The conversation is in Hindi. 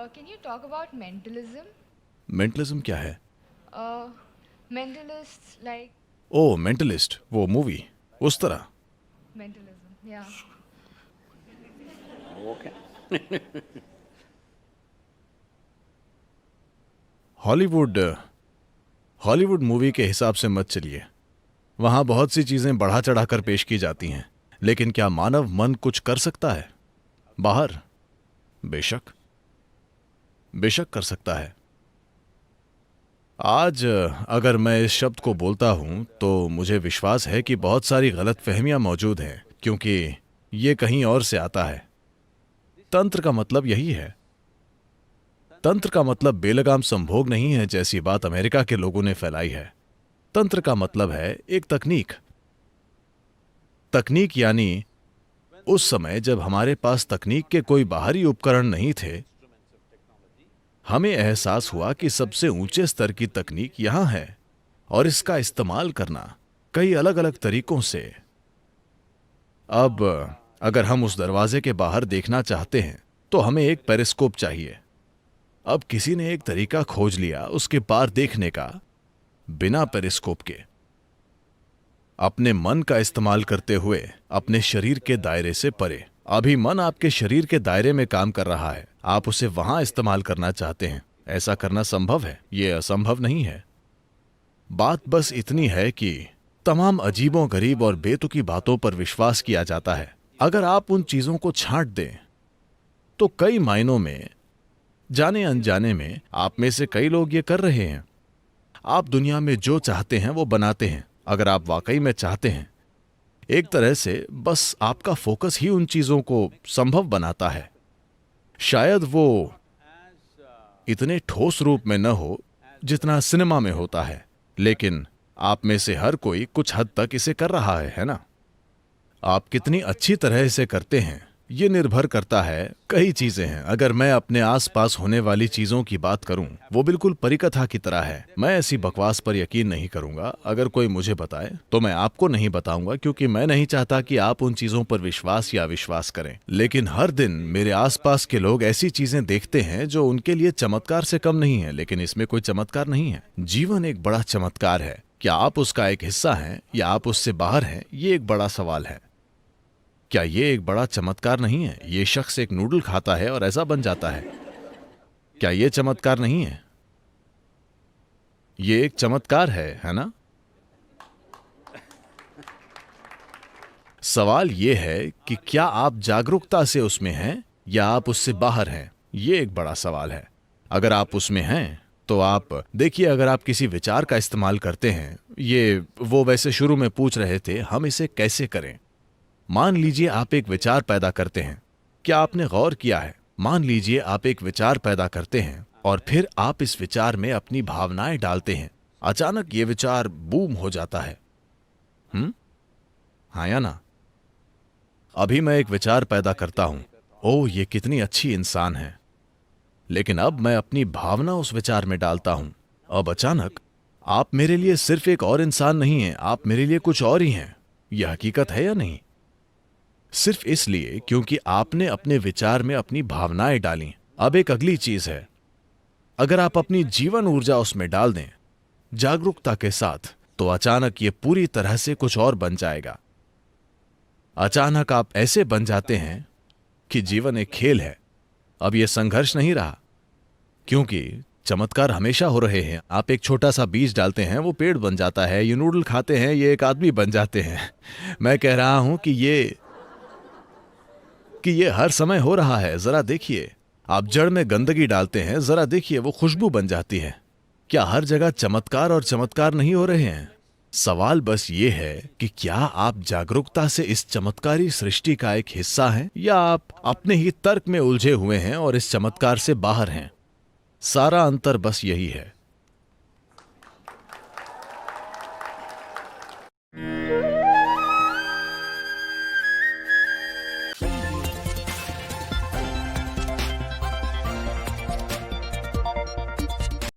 Can you talk about mentalism? Mentalism क्या है? Uh, Mentalists like ओ मेंटलिस्ट, वो मूवी, उस तरह। mentalism. Yeah. Okay. Hollywood Hollywood movie के हिसाब से मत चलिए। वहां बहुत सी चीजें बढ़ा चढ़ाकर पेश की जाती हैं, लेकिन क्या मानव मन कुछ कर सकता है बाहर? बेशक, बेशक कर सकता है। आज अगर मैं इस शब्द को बोलता हूं तो मुझे विश्वास है कि बहुत सारी गलतफहमियां मौजूद हैं, क्योंकि ये कहीं और से आता है। तंत्र का मतलब यही है। तंत्र का मतलब बेलगाम संभोग नहीं है, जैसी बात अमेरिका के लोगों ने फैलाई है। तंत्र का मतलब है एक तकनीक। तकनीक यानी उस समय जब हमारे पास तकनीक के कोई बाहरी उपकरण नहीं थे, हमें एहसास हुआ कि सबसे ऊंचे स्तर की तकनीक यहां है और इसका इस्तेमाल करना कई अलग अलग तरीकों से। अब अगर हम उस दरवाजे के बाहर देखना चाहते हैं तो हमें एक पेरिस्कोप चाहिए। अब किसी ने एक तरीका खोज लिया उसके पार देखने का, बिना पेरिस्कोप के, अपने मन का इस्तेमाल करते हुए अपने शरीर के दायरे से परे। अभी मन आपके शरीर के दायरे में काम कर रहा है, आप उसे वहां इस्तेमाल करना चाहते हैं। ऐसा करना संभव है, यह असंभव नहीं है। बात बस इतनी है कि तमाम अजीबों गरीब और बेतुकी बातों पर विश्वास किया जाता है। अगर आप उन चीजों को छांट दें तो कई मायनों में, जाने अनजाने में, आप में से कई लोग ये कर रहे हैं। आप दुनिया में जो चाहते हैं वो बनाते हैं। अगर आप वाकई में चाहते हैं, एक तरह से बस आपका फोकस ही उन चीजों को संभव बनाता है। शायद वो इतने ठोस रूप में न हो जितना सिनेमा में होता है, लेकिन आप में से हर कोई कुछ हद तक इसे कर रहा है ना? आप कितनी अच्छी तरह इसे करते हैं ये निर्भर करता है, कई चीजें हैं। अगर मैं अपने आसपास होने वाली चीजों की बात करूं, वो बिल्कुल परिकथा की तरह है। मैं ऐसी बकवास पर यकीन नहीं करूंगा। अगर कोई मुझे बताए तो मैं आपको नहीं बताऊंगा, क्योंकि मैं नहीं चाहता कि आप उन चीजों पर विश्वास या अविश्वास करें। लेकिन हर दिन मेरे आसपास के लोग ऐसी चीजें देखते हैं जो उनके लिए चमत्कार से कम नहीं है, लेकिन इसमें कोई चमत्कार नहीं है। जीवन एक बड़ा चमत्कार है। क्या आप उसका एक हिस्सा हैं या आप उससे बाहर हैं, ये एक बड़ा सवाल है। क्या ये एक बड़ा चमत्कार नहीं है? ये शख्स एक नूडल खाता है और ऐसा बन जाता है। क्या ये चमत्कार नहीं है? ये एक चमत्कार है ना? सवाल ये है कि क्या आप जागरूकता से उसमें हैं या आप उससे बाहर हैं? ये एक बड़ा सवाल है। अगर आप उसमें हैं तो आप देखिए, अगर आप किसी विचार का इस्तेमाल करते हैं, वो वैसे शुरू में पूछ रहे थे हम इसे कैसे करें। मान लीजिए आप एक विचार पैदा करते हैं। क्या आपने गौर किया है? मान लीजिए आप एक विचार पैदा करते हैं और फिर आप इस विचार में अपनी भावनाएं डालते हैं। अचानक ये विचार बूम हो जाता है। हाँ या ना? अभी मैं एक विचार पैदा करता हूं, ओह ये कितनी अच्छी इंसान है, लेकिन अब मैं अपनी भावना उस विचार में डालता हूं। अब अचानक आप मेरे लिए सिर्फ एक और इंसान नहीं हैं, आप मेरे लिए कुछ और ही हैं। यह हकीकत है या नहीं? सिर्फ इसलिए क्योंकि आपने अपने विचार में अपनी भावनाएं डाली। अब एक अगली चीज है, अगर आप अपनी जीवन ऊर्जा उसमें डाल दें जागरूकता के साथ, तो अचानक ये पूरी तरह से कुछ और बन जाएगा। अचानक आप ऐसे बन जाते हैं कि जीवन एक खेल है। अब यह संघर्ष नहीं रहा, क्योंकि चमत्कार हमेशा हो रहे हैं। आप एक छोटा सा बीज डालते हैं, वो पेड़ बन जाता है। ये नूडल खाते हैं, ये एक आदमी बन जाते हैं। मैं कह रहा हूं कि ये हर समय हो रहा है। जरा देखिए, आप जड़ में गंदगी डालते हैं, जरा देखिए वो खुशबू बन जाती है। क्या हर जगह चमत्कार और चमत्कार नहीं हो रहे हैं? सवाल बस ये है कि क्या आप जागरूकता से इस चमत्कारी सृष्टि का एक हिस्सा हैं या आप अपने ही तर्क में उलझे हुए हैं और इस चमत्कार से बाहर हैं। सारा अंतर बस यही है।